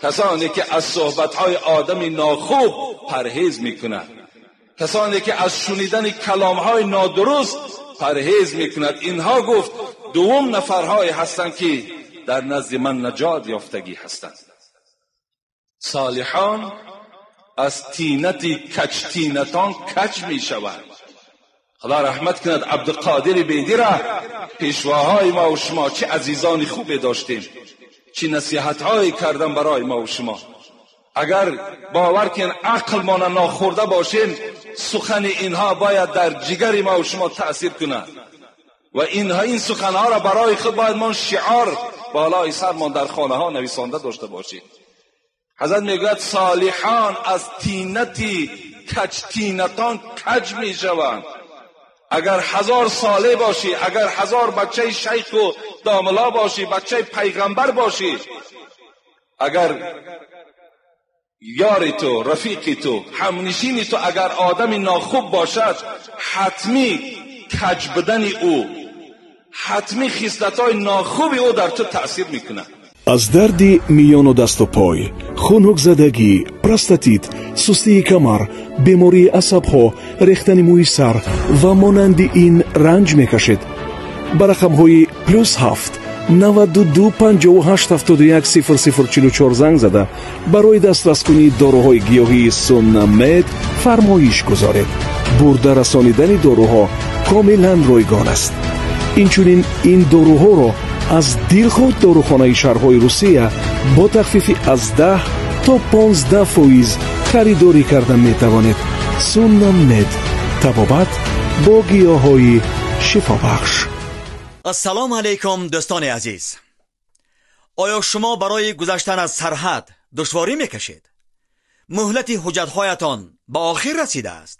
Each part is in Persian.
کسانی که از صحبت‌های آدم ناخوب پرهیز میکنند، کسانی که از شنیدن کلام‌های نادرست پرهیز میکنند. اینها گفت دوم نفرهای هستند که در نزد من نجات یافتگی هستند. صالحان از تینتی کج تینتان کج می شوند. خدا رحمت کند عبدالقادر بیدی را، پیشواهای ما و شما چه عزیزان خوبی داشتیم، چه نصیحت‌هایی کردن برای ما و شما. اگر باور کن عقل ما ناخورده باشیم، سخن اینها باید در جگر ما و شما تأثیر کند و این سخنها را برای خود باید ما شعار بالای سرمان در خانه ها نویسانده داشته باشیم. حضرت میگوید صالحان از تینتی کج تینتان کج می شوند. اگر 1000 صالح باشی، اگر 1000 بچه شیخ و داملا باشی، بچه پیغمبر باشی، اگر یاری تو، رفیقی تو، همنشینی تو اگر آدم ناخوب باشد، حتمی کج بدن او، حتمی خصلت‌های ناخوب او در تو تأثیر میکنه. از درد میان و دست و پای، خنک زدگی، پروستاتیت، سستی کمر، بیماری عصب‌ها، ریختن موی سر و مانند این رنج میکشید. با رقم‌های +7 92 58 71 0044 زنگ زده برای دسترس کنید داروهای گیاهی سونمد فرمایش گذارید. برده رسانیدن داروها کاملا رایگان است. اینچنین این داروها را از دیرخود داروخانه شهرهای روسیه با تخفیف از 10 تا 15% خریداری کردن می توانید. سونمد، طبابت با گیاهای شفا بخش. السلام علیکم دوستان عزیز. آیا شما برای گذشتن از سرحد دشواری میکشید؟ مهلت حجت‌هایتان به آخر رسیده است.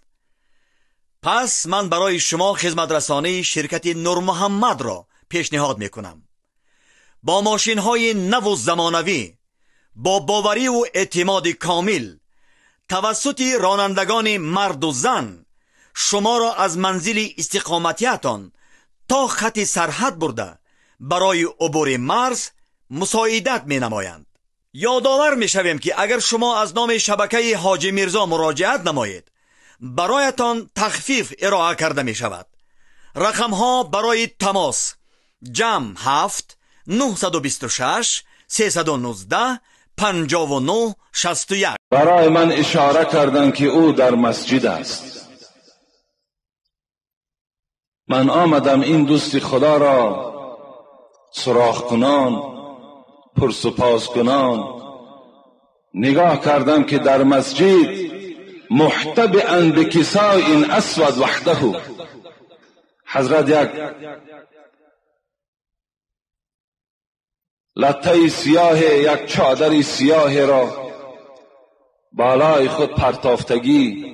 پس من برای شما خدمت رسانی شرکت نور محمد را پیشنهاد میکنم. با ماشین‌های نو و زمانوی، با باوری و اعتماد کامل توسط رانندگان مرد و زن، شما را از منزل استقامتیتان تا خط سرحد برده برای عبور مرز مساعدت می نمایند. یادآور می شویم که اگر شما از نام شبکه حاجی میرزا مراجعت نمایید، برایتان تخفیف ارائه کرده می شود. رقم ها برای تماس: جمع 7 926 319 59 61. برای من اشاره کردن که او در مسجد است. من آمدم این دوست خدا را سراغ کنان، پرسپاس کنان. نگاه کردم که در مسجد محتبئا بکساء اسود وحده، حضرت یک لطه سیاه، یک چادر سیاه را بالای خود پرتافتگی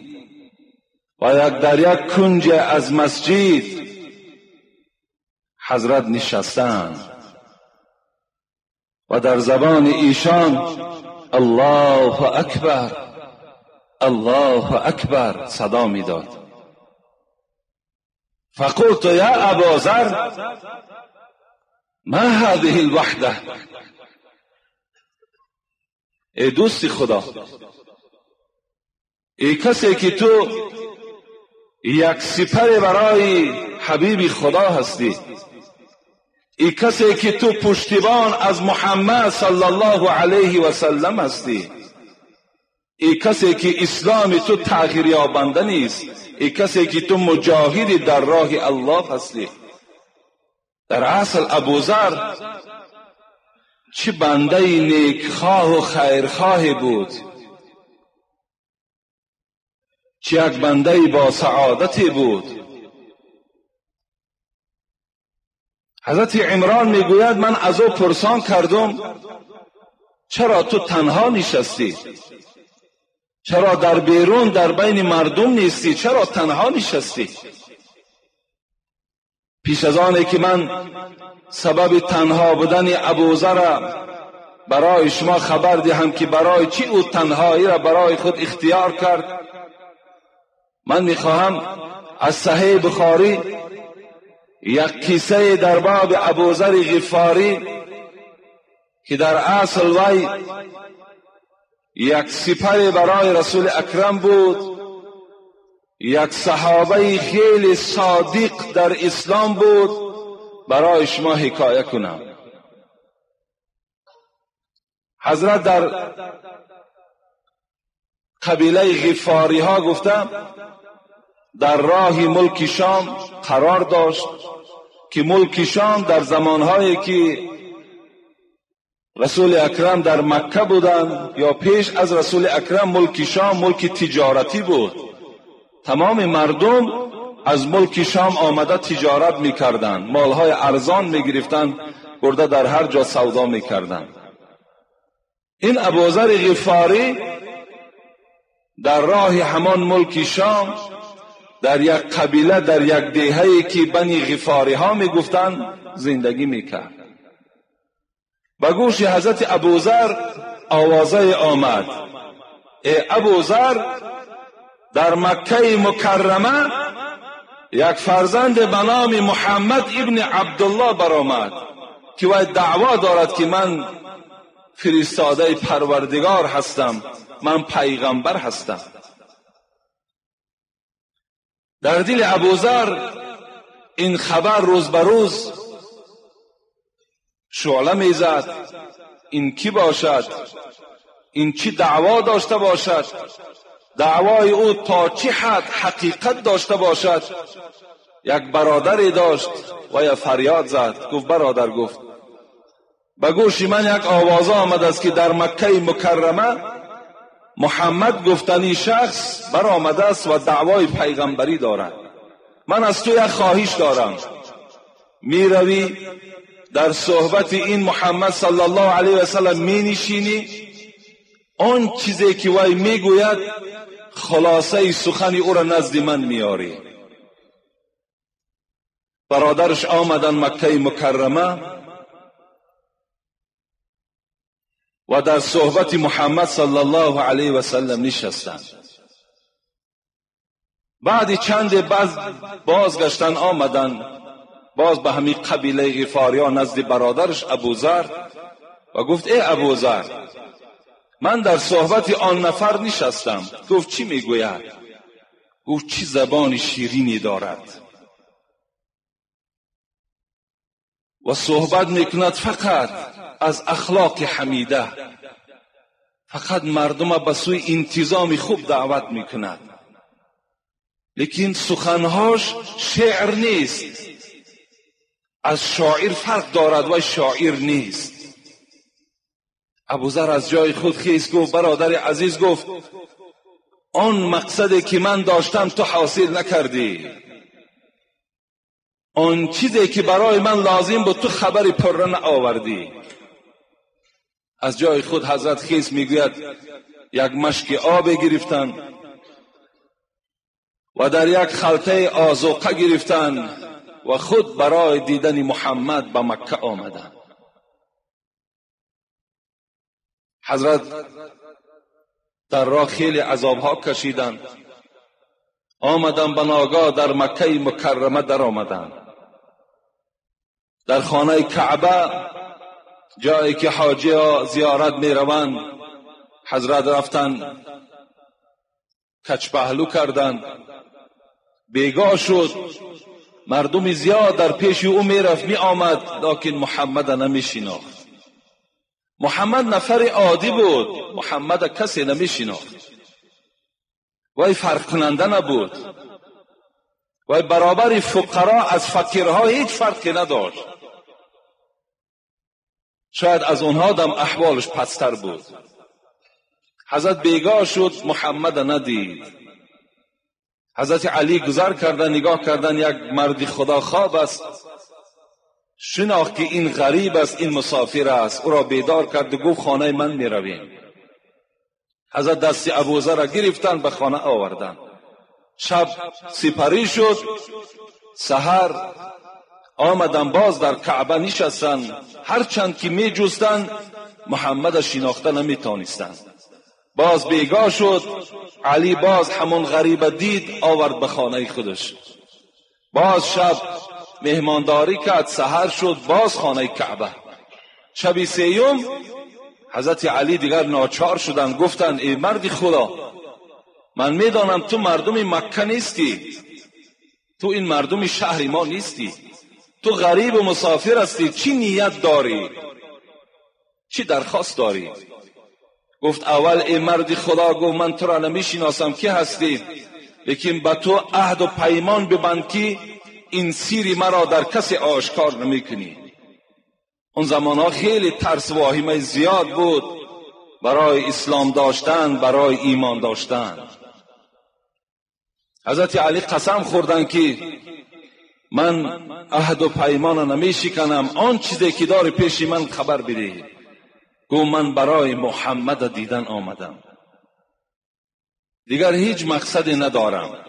و در یک کنج از مسجد حضرت نشستند و در زبان ایشان الله اکبر الله اکبر صدا میداد. فقلت یا ابا ذر ما هذه الوحده، ای دوست خدا، ای کسی که تو یک سپر برای حبیب خدا هستی، ای کسی که تو پشتیبان از محمد صلی الله علیه و سلم هستی، ای کسی که اسلام تو تغییر یابنده نیست، ای کسی که تو مجاهد در راه الله هستی. در اصل ابوذر چه بنده نیکخواه و خیرخواه بود، چه یک بنده با سعادتی بود. حضرت عمران میگوید من از او پرسان کردم چرا تو تنها نشستی؟ چرا در بیرون در بین مردم نیستی؟ چرا تنها نشستی؟ پیش از آنه که من سبب تنها بودن ابوذر برای شما خبر دهم که برای چی او تنهایی را برای خود اختیار کرد، من میخواهم از صحیح بخاری یک کیسه در باب ابوذر غفاری که در اصل وی یک سپر برای رسول اکرم بود، یک صحابه خیلی صادق در اسلام بود. برای شما حکایه کنم. حضرت در قبیله غفاری ها گفتم در راه ملک شام قرار داشت که ملک شام در زمانهایی که رسول اکرم در مکه بودند یا پیش از رسول اکرم، ملک شام ملک تجارتی بود. تمام مردم از ملک شام آمده تجارت میکردند، مالهای ارزان میگرفتند، برده در هر جا سودا میکردند. این ابوذر غفاری در راه همان ملک شام در یک قبیله، در یک دهه‌ای که بنی غفاری ها میگفتند زندگی میکرد. به گوش حضرت ابوذر آوازه آمد: ای ابوذر، در مکه مکرمه یک فرزند به نام محمد ابن عبدالله برآمد که وی دعوا دارد که من فرستاده پروردگار هستم، من پیغمبر هستم. در دل ابوذر این خبر روز به روز شعله میزد. این کی باشد؟ این چی دعوا داشته باشد؟ دعوای او تا چه حد حقیقت داشته باشد؟ یک برادری داشت و یک فریاد زد. گفت برادر، گفت به گوش من یک آواز آمد است که در مکه مکرمه محمد گفتنی شخص برآمده است و دعوای پیغمبری دارد. من از تو یک خواهش دارم، می روی در صحبت این محمد صلی الله علیه و سلم می نشینی، آن چیزی که وی می گوید خلاصه سخن او را نزد من میاری. برادرش آمدن مکه مکرمه و در صحبت محمد صلی الله علیه و سلم نشستند. بعد چند بازگشتن آمدن باز به همین قبیله غفاری ها نزد برادرش ابوذر و گفت ای ابوذر، من در صحبت آن نفر نشستم. گفت چی میگوید؟ گفت چی زبان شیرینی دارد و صحبت میکند فقط از اخلاق حمیده، فقط مردم به سوی انتظام خوب دعوت میکند، لیکن سخنهاش شعر نیست، از شاعر فرق دارد و شاعر نیست. ابوذر از جای خود خیز گفت برادر عزیز، گفت آن مقصدی که من داشتم تو حاصل نکردی، آن چیزی که برای من لازم بود تو خبری پره نآوردی. از جای خود حضرت خیز میگوید یک مشک آب گرفتن و در یک خلطه آذوقه گرفتن و خود برای دیدن محمد به مکه آمدند. حضرت در راه خیلی عذابها کشیدند، آمدند به ناگاه در مکه مکرمه در آمدند. در خانه کعبه، جایی که حاجی ها زیارت می روند، حضرت رفتند کچ پهلو کردند، بیگاه شد. مردم زیاد در پیش او می رفت می آمد، لیکن محمد نمی شناخت. محمد نفر عادی بود، محمد کسی نمی شناخت. وی فرق کننده نبود، وی برابر فقرا از فقیرها هیچ فرقی نداشت. شاید از اونها دم احوالش پستر بود. حضرت بیگاه شد، محمد ندید. حضرت علی گذر کردن، نگاه کردن، یک مرد خدا خواب است، شناخت که این غریب است، این مسافر است. او را بیدار کرد و گفت خانه من می رویم. حضرت دست ابوذر را گرفتن به خانه آوردن. شب سپری شد. سحر آمدن باز در کعبه نشستن. هرچند که می جستن محمد شناخته نمی تانستند. باز بیگاه شد. علی باز همون غریب دید، آورد به خانه خودش. باز شب مهمانداری کرد. سحر شد، باز خانه کعبه. شب سیوم حضرت علی دیگر ناچار شدند، گفتند ای مرد خدا، من میدانم تو مردم مکه نیستی، تو این مردم شهر ما نیستی، تو غریب و مسافر هستی، چی نیت داری، چی درخواست داری؟ گفت اول ای مرد خدا، گفت من تو را نمیشناسم که هستی، لیکن به تو عهد و پیمان ببند که این سیری مرا در کسی آشکار نمیکنی. اون زمانها خیلی ترس و واهمه زیاد بود برای اسلام داشتن، برای ایمان داشتن. حضرت علی قسم خوردن که من عهد و پیمان نمیشکنم، آن چیزی که داری پیش من خبر بده. گفت من برای محمد دیدن آمدم، دیگر هیچ مقصدی ندارم،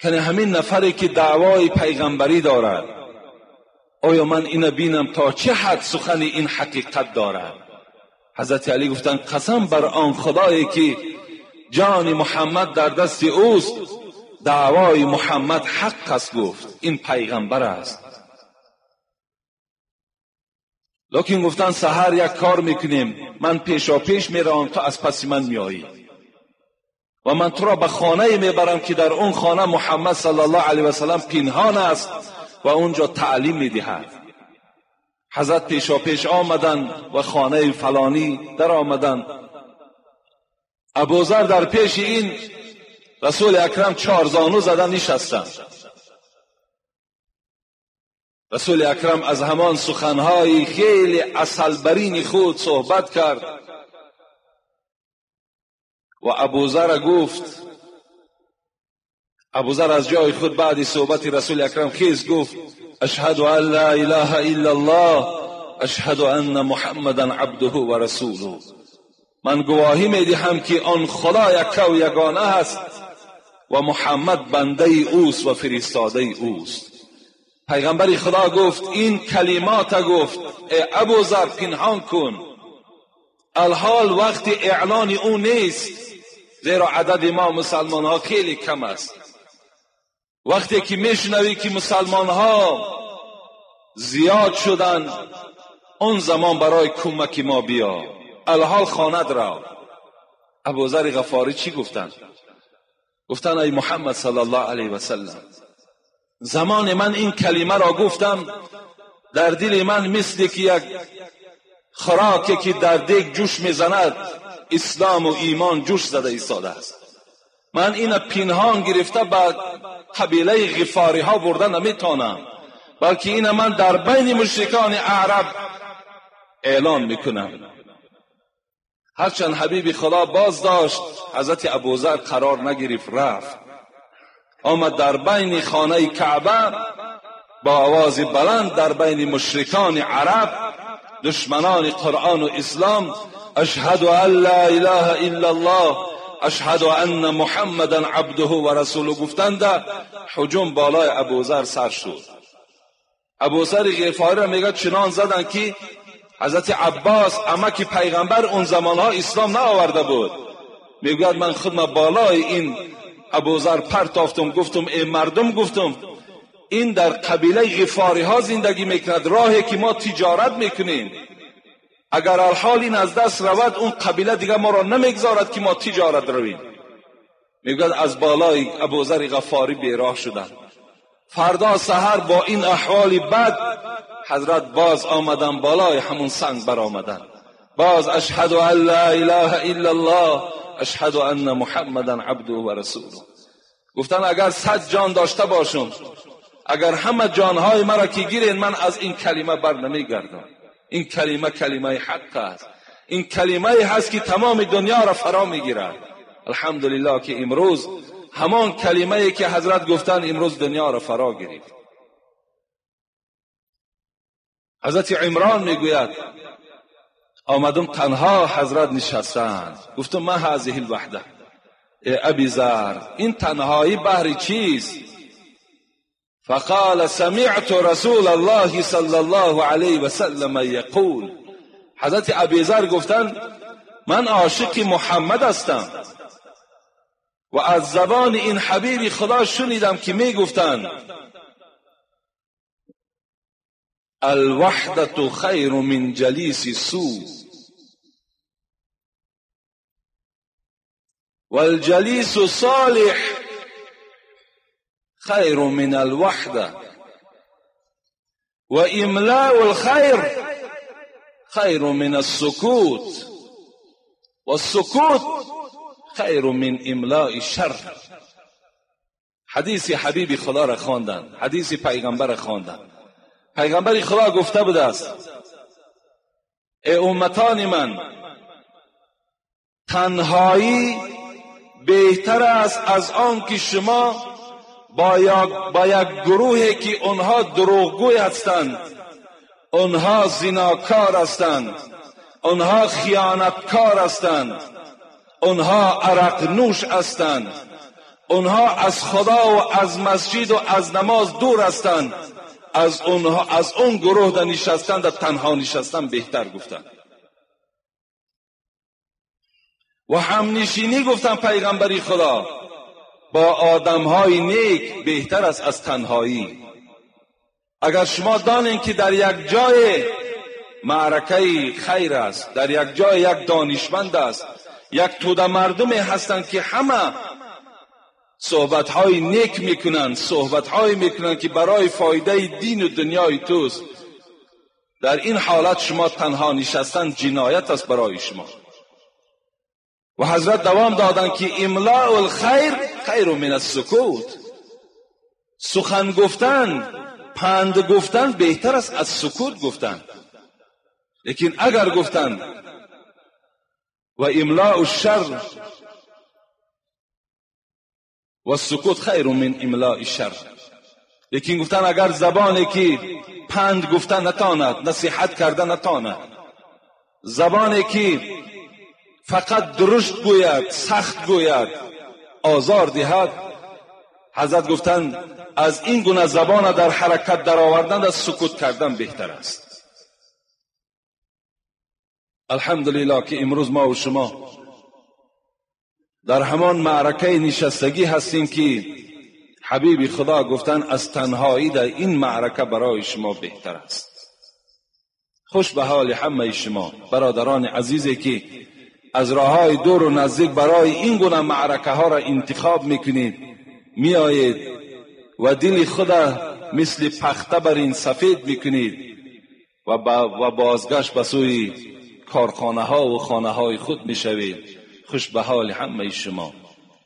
کنه همین نفری که دعوای پیغمبری دارد، آیا من اینو بینم تا چه حد سخن این حقیقت دارد؟ حضرت علی گفتند قسم بر آن خدایی که جان محمد در دست اوست، دعوای محمد حق است. گفت این پیغمبر است. لکن گفتن سحر یک کار میکنیم، من پیشا پیش میرم، تو از پس من میایی و من تو را به خانه میبرم که در اون خانه محمد صلی الله علیه و سلم پنهان است و اونجا تعلیم میدهد. حضرت پیشا پیش آمدن و خانه فلانی در آمدن. ابوذر در پیش این رسول اکرم چارزانو زدن نشستند. رسول اکرم از همان سخنهای خیلی عسلبرین خود صحبت کرد و ابوذر گفت، ابوذر از جای خود بعد صحبت رسول اکرم خیز گفت اشهد ان لا اله الا الله اشهد ان محمدا عبده و رسوله. من گواهی میدهم که آن خدا یک و یگانه است و محمد بنده اوست و فرستاده اوست. پیغمبر خدا گفت این کلمات گفت ای ابوذر پنهان کن، الحال وقت اعلان او نیست، زیرا عدد ما مسلمان ها خیلی کم است. وقتی که میشنوی که مسلمان ها زیاد شدن، اون زمان برای کمک ما بیا، الحال خاند را. ابوذر غفاری چی گفتند؟ گفتند ای محمد صلی الله علیه و سلم، زمان من این کلمه را گفتم، در دل من مثل که یک خراکی که در دیگ جوش میزند، اسلام و ایمان جوش زده ایستاده است. من این پنهان گرفته به قبیله غفاری ها برده نمیتونم، بلکه این من در بین مشرکان عرب اعلان میکنم. هرچند حبیب خدا باز داشت، حضرت ابوذر قرار نگرفت، رفت آمد در بین خانه کعبه با آواز بلند در بین مشرکان عرب، دشمنان قرآن و اسلام، اشهد ان لا اله الا الله اشهد ان محمدا عبده و رسوله گفتند. هجوم بالای ابوذر سر شد. ابوذر غفاری را میگه چنان زدن که حضرت عباس عمک پیغمبر اون زمانها اسلام نآورده بود. میگه من خودم بالای این ابوذر پرتافتم، گفتم ای مردم، گفتم این در قبیله غفاری ها زندگی میکند، راهی که ما تجارت میکنیم، اگر الحال این از دست رود اون قبیله دیگه ما را نمیگذارد که ما تجارت رویم. میگه از بالای ابوذر غفاری بیراه شدن. فردا سحر با این احوال بد حضرت باز آمدن بالای همون سنگ بر آمدن، باز اشهد ان لا اله الا الله اشهد ان محمدا عبده و رسوله. گفتن اگر 100 جان داشته باشم، اگر همه جانهای مرا که گیرین، من از این کلمه بر نمیگردم. این کلمه کلمه حق است، این کلمه هست که تمام دنیا را فرا میگیرد. الحمدلله که امروز همان کلمه که حضرت گفتن امروز دنیا را فرا گرفت. حضرت عمران میگوید آمدم تنها حضرت نشستند، گفتم ما هذه الوحده ای ابی ذر، این تنهایی بهر چیست؟ فقال سمعت رسول الله صلی الله علیه و سلم یقول، حضرت ابی ذر گفتند من عاشق محمد هستم و از زبان این حبیب خدا شنیدم که میگفتند الوحدة خیر من جلیس سو، والجلیس صالح خیر من الوحده و املاء الخیر خیر من السکوت و السکوت خیر من املاء الشر. حدیث حبیب خدا را خواندند، حدیث پیغمبر خواندند. پیغمبر خدا گفته بوده است ای امتان من، تنهایی بهتر است از آن که شما با یک گروهی که اونها دروغگوی هستند، اونها زناکار هستند، اونها خیانتکار هستند، اونها عرق نوش هستند، اونها از خدا و از مسجد و از نماز دور هستند، از اون گروه در نشستن، در تنها نشستن بهتر گفتند. و همنشینی گفتن پیغمبری خدا با آدمهای نیک بهتر است از تنهایی. اگر شما دانین که در یک جای معرکه خیر است، در یک جای یک دانشمند است، یک توده مردمی هستند که همه صحبتهای نیک میکنند، صحبتهای میکنند که برای فایده دین و دنیای توست، در این حالت شما تنها نشستن جنایت است برای شما. و حضرت دوام دادند که املاء الخیر خیر من السکوت. سخن گفتن، پند گفتن بهتر است از سکوت گفتن. لیکن اگر گفتن و املاء الشر و السکوت خیر من املاء الشر، لیکن گفتن اگر زبانی که پند گفتن نتاند، نصیحت کردن نتاند، زبانی که فقط درشت گوید، سخت گوید، آزار دهد، حضرت گفتن از این گونه زبان در حرکت در آوردن از سکوت کردن بهتر است. الحمدلله که امروز ما و شما در همان معرکه نشستگی هستیم که حبیب خدا گفتن از تنهایی در این معرکه برای شما بهتر است. خوش به حال همه شما برادران عزیزی که از راههای دور و نزدیک برای این گونه معرکه ها را انتخاب میکنید، میآیید و دل خود مثل پخته بر این سفید میکنید و بازگشت به سوی کارخانه ها و خانه های خود میشوید. خوش به حال همه شما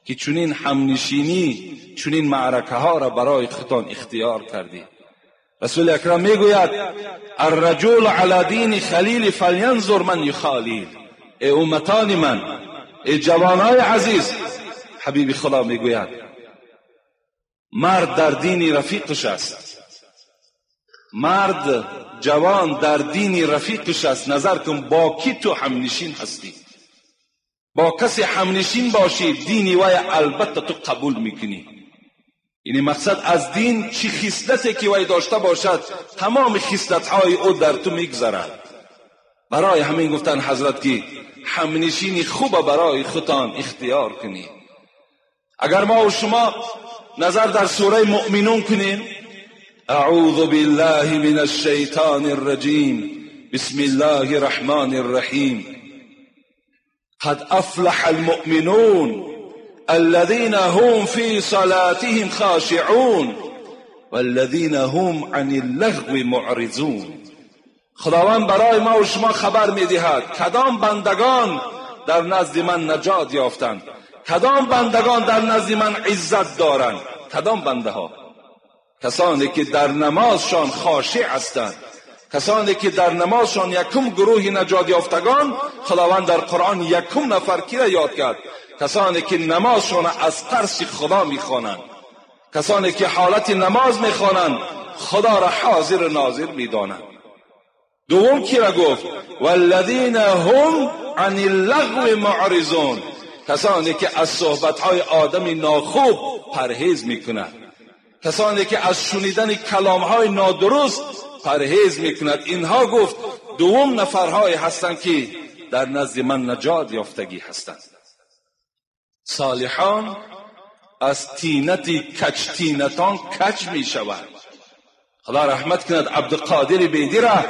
که چنین همنشینی، چنین معرکه ها را برای خودتان اختیار کردید. رسول اکرم میگوید الرجل علی دین خلیل فلینظر من یخالیل. ای امتان من، ای جوانای عزیز، حبیب خدا میگوید مرد در دین رفیقش است. مرد جوان در دین رفیقش است. نظر کن با کی تو همنشین هستی. با کسی همنشین باشی دینی وی البته تو قبول میکنی. یعنی مقصد از دین چی خصلتی که وی داشته باشد تمام خصلت‌های او در تو میگذرد. برای همین گفتن حضرت که همنشینی خوب برای خودتان اختیار کنید. اگر ما و شما نظر در سوره مؤمنون کنیم، اعوذ بالله من الشیطان الرجیم بسم الله الرحمن الرحیم قد افلح المؤمنون الذين هم في صلاتهم خاشعون والذين هم عن اللغو معرضون. خداوند برای ما و شما خبر میدهد کدام بندگان در نزد من نجات یافتند، کدام بندگان در نزد من عزت دارند. کدام بنده ها؟ کسانی که در نمازشان خاشع هستند، کسانی که در نمازشان یکم گروه نجات یافتگان. خداوند در قرآن یکم نفر کی را یاد کرد؟ کسانی که نمازشان از ترس خدا میخوانند، کسانی که حالت نماز میخوانند خدا را حاضر ناظر میدانند. دوم کی را گفت؟ والذین هم عن اللغو معرضون. کسانی که از صحبتهای آدم ناخوب پرهیز میکنند، کسانی که از شنیدن کلامهای نادرست پرهیز میکند. اینها گفت دوم نفرهای هستند که در نزد من نجات یافتگی هستند. صالحان از تینت کج تینتان کج میشوند. خدا رحمت کند عبدالقادر بیدی را،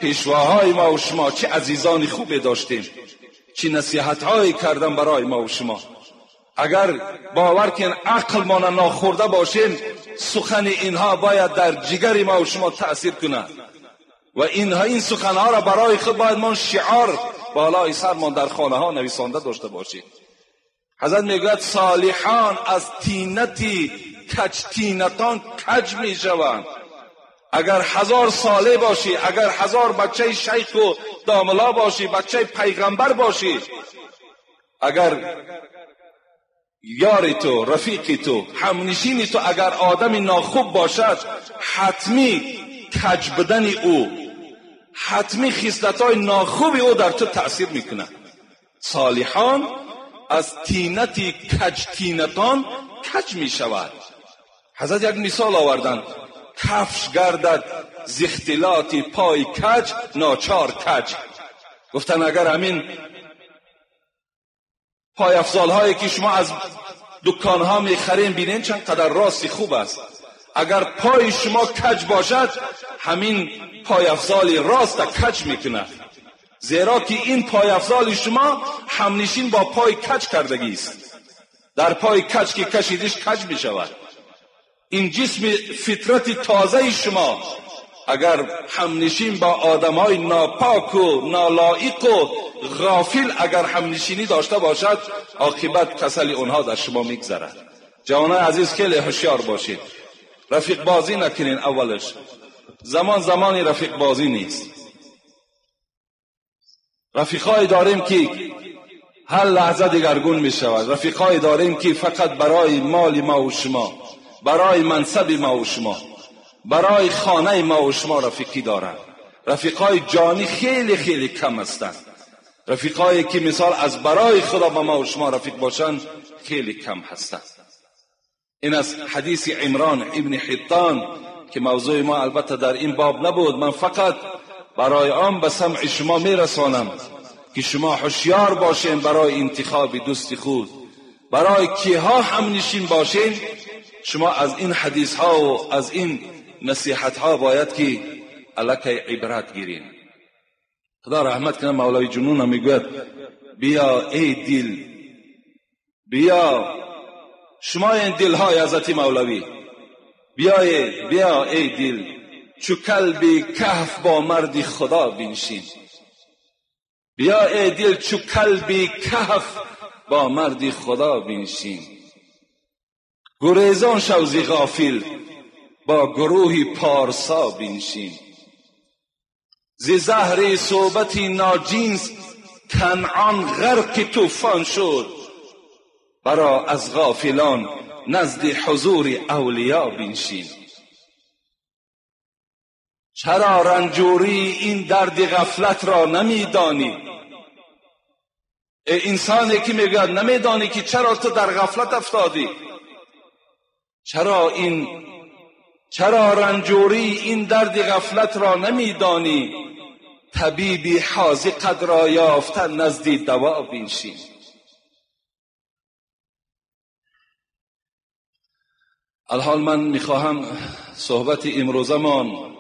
پیشواهای ما و شما چه عزیزان خوبی داشتیم، چه نصیحت‌هایی کردن برای ما و شما. اگر باور کن عقل ما ناخورده باشیم، سخن اینها باید در جگر ما و شما تأثیر کنه و این سخنها را برای خود باید ما شعار بالای سرمان در خانه ها نویسانده داشته باشیم. حضرت میگوید صالحان از تینتی کج تینتان کج می شوند. اگر 1000 صالح باشی، اگر 1000 بچه شیخ و داملا باشی، بچه پیغمبر باشی، اگر یاری تو، رفیقی تو، همنشینی تو اگر آدم ناخوب باشد، حتمی کج بدن او، حتمی خصلت‌های ناخوب او در تو تأثیر میکنه. صالحان از تینتی کج تینتان کج می شود. حضرت یک مثال آوردن، کفش گردد ز اختلاط پای کج ناچار کج. گفتن اگر همین پای افزال هایی که شما از دکان ها میخرین بینین چند قدر راستی خوب است، اگر پای شما کج باشد همین پای افزال راست کج میکنه، زیرا که این پای افزال شما همنشین با پای کج کردگی است. در پای کج که کشیدش کج می شود. این جسم فطرت تازه شما اگر همنشین با آدمای ناپاک و نالایق و غافل اگر همنشینی داشته باشد، عاقبت کسل اونها در شما میگذرد. جوانان عزیز خیلی هوشیار باشید، رفیق بازی نکنین. اولش زمانی رفیق بازی نیست. رفیقای داریم که هر لحظه دگرگون می شود. رفیقای داریم که فقط برای مال ما و شما، برای منصب ما و شما، برای خانه ما و شما رفیقی دارند. رفیقای جانی خیلی خیلی کم هستند. رفیقایی که مثال از برای خدا با ما و شما رفیق باشند خیلی کم هستند. این از حدیث عمران ابن حطان که موضوع ما البته در این باب نبود، من فقط برای آن به سمع شما میرسانم که شما هوشیار باشین برای انتخاب دوست خود، برای کیها همنشین باشین. شما از این حدیث ها و از این نصیحت ها باید که الکی عبرت گیرین. خدا رحمت کنه مولای جنون میگوید بیا ای دل، بیا شما این دل های حضرت مولوی، بیا ای دل چو کلب کهف با مرد خدا بنشین. بیا ای دل چو کلب کهف با مرد خدا بنشین. گریزان شو ز غافل با گروه پارسا بنشین. ز زهر صحبت ناجنس کنعان غرق طوفان شد، برا از غافلان نزد حضور اولیا بنشین. چرا رنجوری این درد غفلت را نمیدانی؟ ای انسانی که میگه نمیدانی که چرا تو در غفلت افتادی؟ چرا رنجوری این درد غفلت را نمیدانی؟ طبیبی حاذق را یافتن نزد دوا بنشین. الحال من میخواهم صحبت امروزمان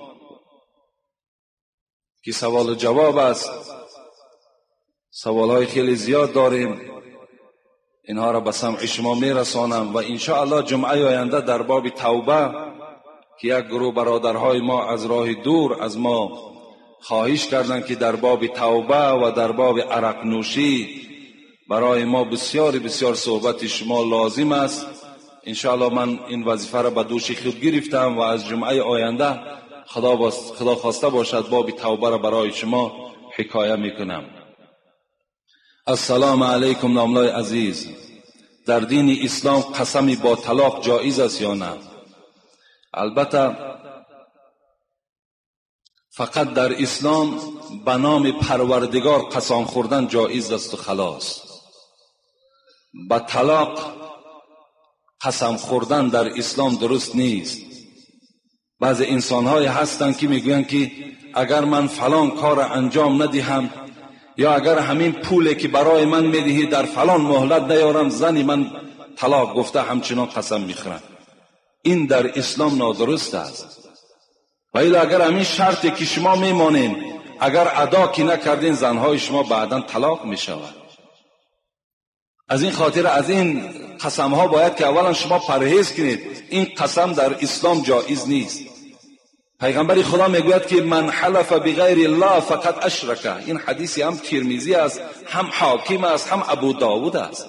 که سوال و جواب است، سوالهای خیلی زیاد داریم، اینها را به سمع شما میرسانم و انشاءالله جمعه آینده در باب توبه که یک گروه برادرهای ما از راه دور از ما خواهش کردند که در باب توبه و در باب عرق نوشی برای ما بسیار بسیار صحبت شما لازم است. انشاءالله من این وظیفه را به دوش خود گرفتم و از جمعه آینده خدا خواسته باشد باب توبه را برای شما حکایه میکنم. السلام علیکم ناملای عزیز، در دین اسلام قسمی با طلاق جایز است یا نه؟ البته فقط در اسلام به نام پروردگار قسم خوردن جایز است و خلاص. به طلاق قسم خوردن در اسلام درست نیست. بعض انسان‌های هستند که میگویند که اگر من فلان کار انجام ندهم یا اگر همین پولی که برای من میدهی در فلان مهلت نیارم، زنی من طلاق گفته همچنان قسم میخورم. این در اسلام نادرست است. ولی اگر همین شرطی که شما میمانین اگر ادا کی نکردین، زنهای شما بعدا طلاق میشود. از این خاطر از این قسم ها باید که اولا شما پرهیز کنید. این قسم در اسلام جایز نیست. پیغمبر خدا میگوید که من حلف بغیر الله فقط اشرک. این حدیثی هم ترمذی است، هم حاکم است، هم ابو داود است.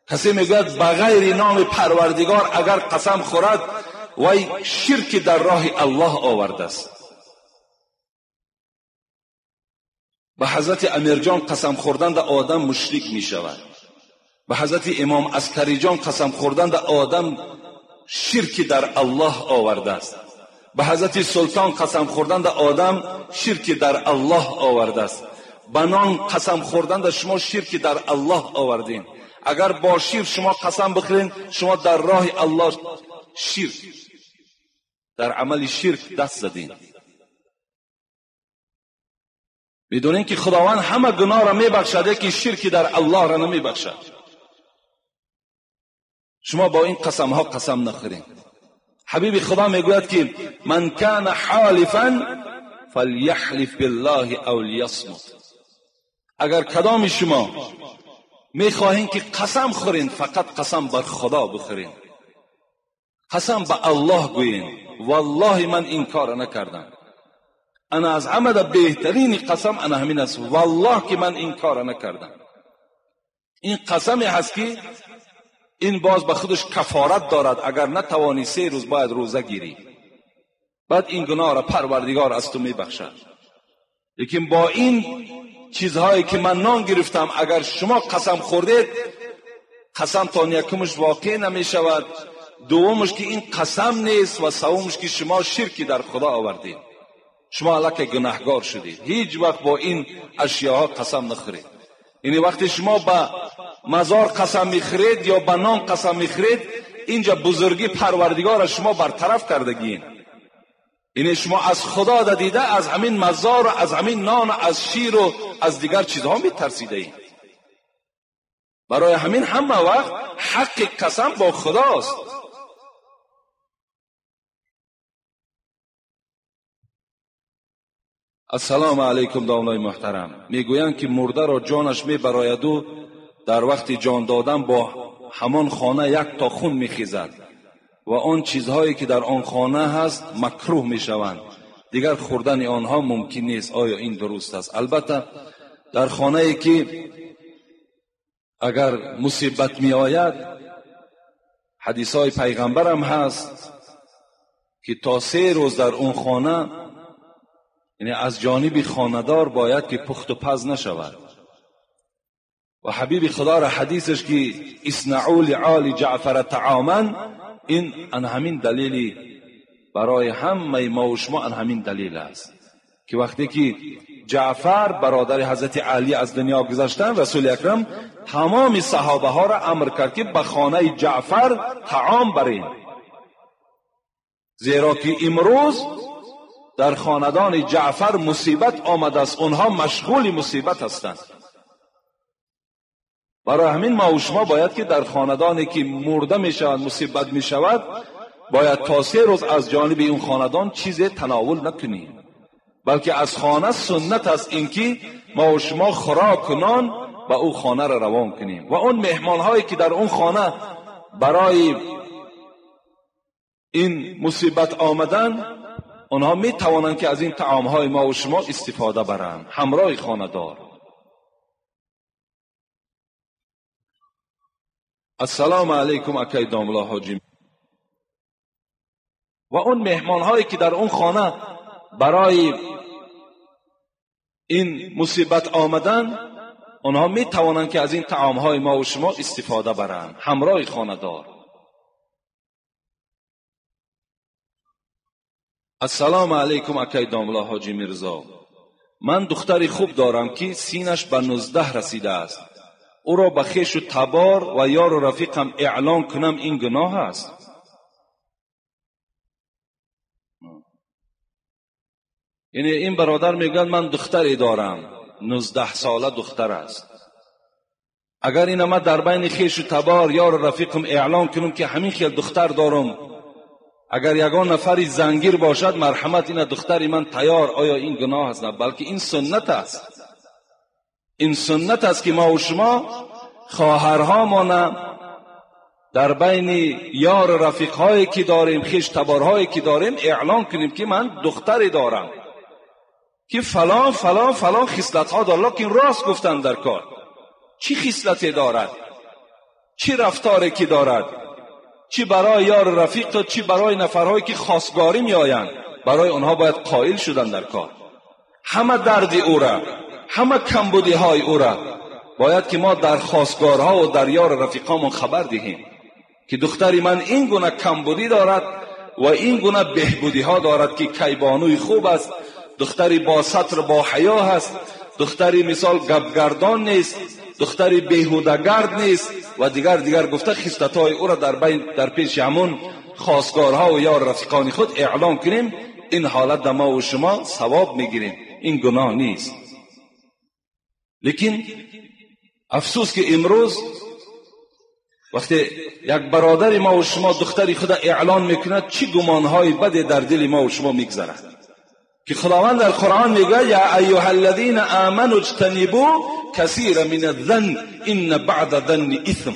کسی میگوید بغیر نام پروردگار اگر قسم خورد وی شرک در راه الله آورده است. به حضرت امیر جان قسم خوردن در آدم مشرک می شود. به حضرت امام عسکری جان قسم خوردن در آدم شرک در الله آورده است. به حضرت سلطان قسم خوردن در آدم شرک در الله آورده است. به نان قسم خوردن در شما شرک در الله آوردین. اگر با شیر شما قسم بخورین شما در راه الله شرک، در عمل شرک دست زدین. بدونین که خداوند همه گناه را میبخشد که شرک در الله را نمیبخشد. شما با این قسم ها قسم نخورین. حبیب خدا میگوید که من کان حالفا فلیحلف بالله او لیصمت. اگر کدام شما میخواهین که قسم خورین فقط قسم بر خدا بخورین، قسم به الله گویین والله من این کار نکردم، انا از عمد بهترین قسم انا همین است، والله که من این کار نکردم. این قسمی هست که این باز به خودش کفارت دارد. اگر نتوانی 3 روز باید روزه گیری، بعد این گناه را پروردگار از تو میبخشد. لیکن با این چیزهایی که من نام گرفتم اگر شما قسم خوردید، قسم تان یکمش واقع نمی شود، دومش که این قسم نیست و سومش که شما شرکی در خدا آوردید، شما الک گناهگار شدید. هیچ وقت با این اشیاء قسم نخورید. یعنی وقتی شما با مزار قسم میخورید یا به نان قسم میخورید، اینجا بزرگی پروردگار شما برطرف کردگین. یعنی شما از خدا دیده از همین مزار و از همین نان و از شیر و از دیگر چیزها میترسیده این. برای همین همه وقت حق قسم با خداست. السلام علیکم دامنای محترم. میگویند که مرده را جانش میبراید و در وقت جان دادن با همان خانه یک تا خون میخیزد و آن چیزهایی که در آن خانه هست مکروه میشوند، دیگر خوردن آنها ممکن نیست. آیا این درست است؟ البته در خانه ای که اگر مصیبت می آید، حدیث های پیغمبر هم هست که تا 3 روز در اون خانه، یعنی از جانب خانه‌دار باید که پخت و پز نشود. و حبیب خدا را حدیثش که اصنعوا لآل جعفر طعاما، این ان همین دلیلی برای همه ما و شما ان همین دلیل است که وقتی که جعفر برادر حضرت علی از دنیا گذشتن، رسول اکرم تمام صحابه ها را امر کرد که به خانه جعفر طعام برین، زیرا که امروز در خاندان جعفر مصیبت آمده است، اونها مشغول مصیبت هستند. برای همین ما و شما باید که در خاندانی که مرده می شود، مصیبت می شود، باید تا 3 روز از جانب اون خاندان چیزی تناول نکنیم، بلکه از خانه سنت است اینکه ما و شما خوراک کنان و او خانه را روان کنیم و اون مهمان هایی که در اون خانه برای این مصیبت آمدن، اونها می توانند که از این طعام های ما و شما استفاده برند همراه خانه دار. السلام علیکم اکای داملا حاجی. و اون مهمان هایی که در اون خانه برای این مصیبت آمدن، اونها می توانند که از این طعام های ما و شما استفاده برند همراه خانه دار. السلام علیکم اکای داملا حاجی میرزا. من دختری خوب دارم که سینش به 19 رسیده است. او را به خویش و تبار و یار و رفیقم اعلان کنم این گناه است؟ یعنی این برادر میگن من دختری دارم، 19 ساله دختر است. اگر این ما در بین خویش و تبار یار و رفیقم اعلان کنم که همین خیل دختر دارم، اگر یگان نفری زنگیر باشد مرحمت این دختری من تیار، آیا این گناه است؟ نه، بلکه این سنت است. این سنت است که ما و شما خواهرهامان در بین یار رفیق‌هایی که داریم، خویش تبارهایی که داریم اعلان کنیم که من دختری دارم که فلان فلان فلان خصلت‌ها دارد. لکن راست گفتن در کار چی خصلتی دارد، چی رفتاری که دارد، چی برای یار رفیق، چی برای نفرهایی که خواستگاری میآیند، برای آنها باید قائل شدن در کار. همه درد او را، همه کمبودی های او را باید که ما در خواستگارها و در یار رفیقامون خبر دهیم که دختری من این گونه کمبودی دارد و این گونه بهبودی ها دارد که کیبانوی خوب است، دختری با سطر با حیا هست، دختری مثال گبگردان نیست، دختری بیهوده‌گرد نیست و دیگر گفته خصلت‌های او را در پیش همون خواستگارها و یار رفیقان خود اعلام کنیم. این حالت در ما و شما ثواب میگیریم، این گناه نیست. لیکن افسوس که امروز وقتی یک برادر ما و شما دختری خود اعلان میکند چی گمانهای بدی در دل ما و شما میگذرد که خداوند در قرآن میگه یا ایها الذین آمنوا اجتنبوا کثیرا من الظن ان بعد الظن اثم.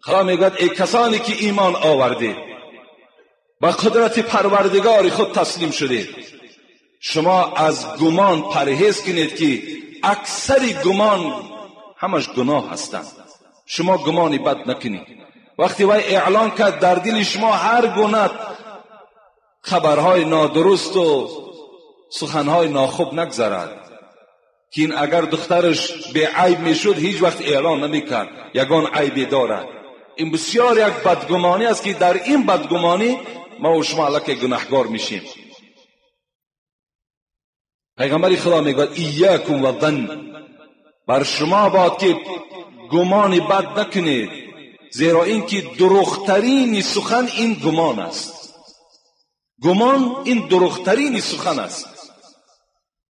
خدا میگه ای کسانی که ایمان آورده با قدرت پروردگار خود تسلیم شده، شما از گمان پرهیز کنید که اکثر گمان همش گناه هستند. شما گمانی بد نکنید. وقتی وی اعلان کرد در دل شما هر گونه خبرهای نادرست و سخنهای ناخوب نگذرد که این اگر دخترش به عیب میشد هیچ وقت اعلان نمیکرد یگان عیبی دارد. این بسیار یک بدگمانی است که در این بدگمانی ما و شما الکی گناهگار میشیم. پیغمبر خدا میگه ایاکم و ظن، بر شما باید که گمانی بد نکنید، زیرا این که دروغترین سخن این گمان است. گمان این دروغترین سخن است،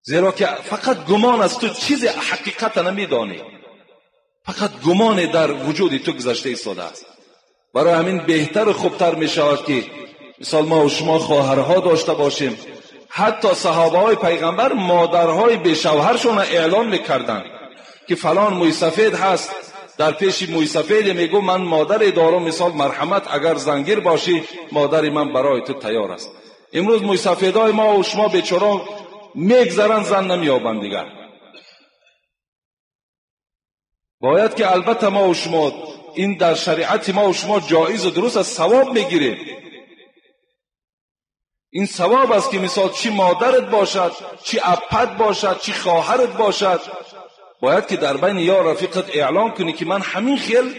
زیرا که فقط گمان است، تو چیز حقیقت نمیدانی، فقط گمان در وجود تو گذشته ایستاده است. برای همین بهتر و خوبتر می شود که مثال ما و شما خواهرها داشته باشیم. حتی صحابه های پیغمبر مادرهای به شوهرشون اعلان میکردن که فلان موی سفید هست، در پیش موی سفید میگو من مادر دارم، مثال مرحمت اگر زنگیر باشی مادر من برای تو تیار است. امروز موی سفیدای ما و شما بیچاره میگذرن، زن نمیابند دیگر. باید که البته ما و شما این در شریعت ما و شما جایز و درست است، ثواب میگیریم. این ثواب است که مثال چی مادرت باشد، چی اپت باشد، چی خواهرت باشد، باید که در بین یا رفیقت اعلان کنی که من همین خیل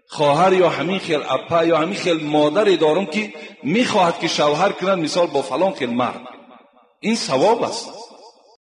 خواهر یا همین خیل اپه یا همین خیل مادری دارم که میخواهد که شوهر کنند مثال با فلان خیل مرد. این ثواب است.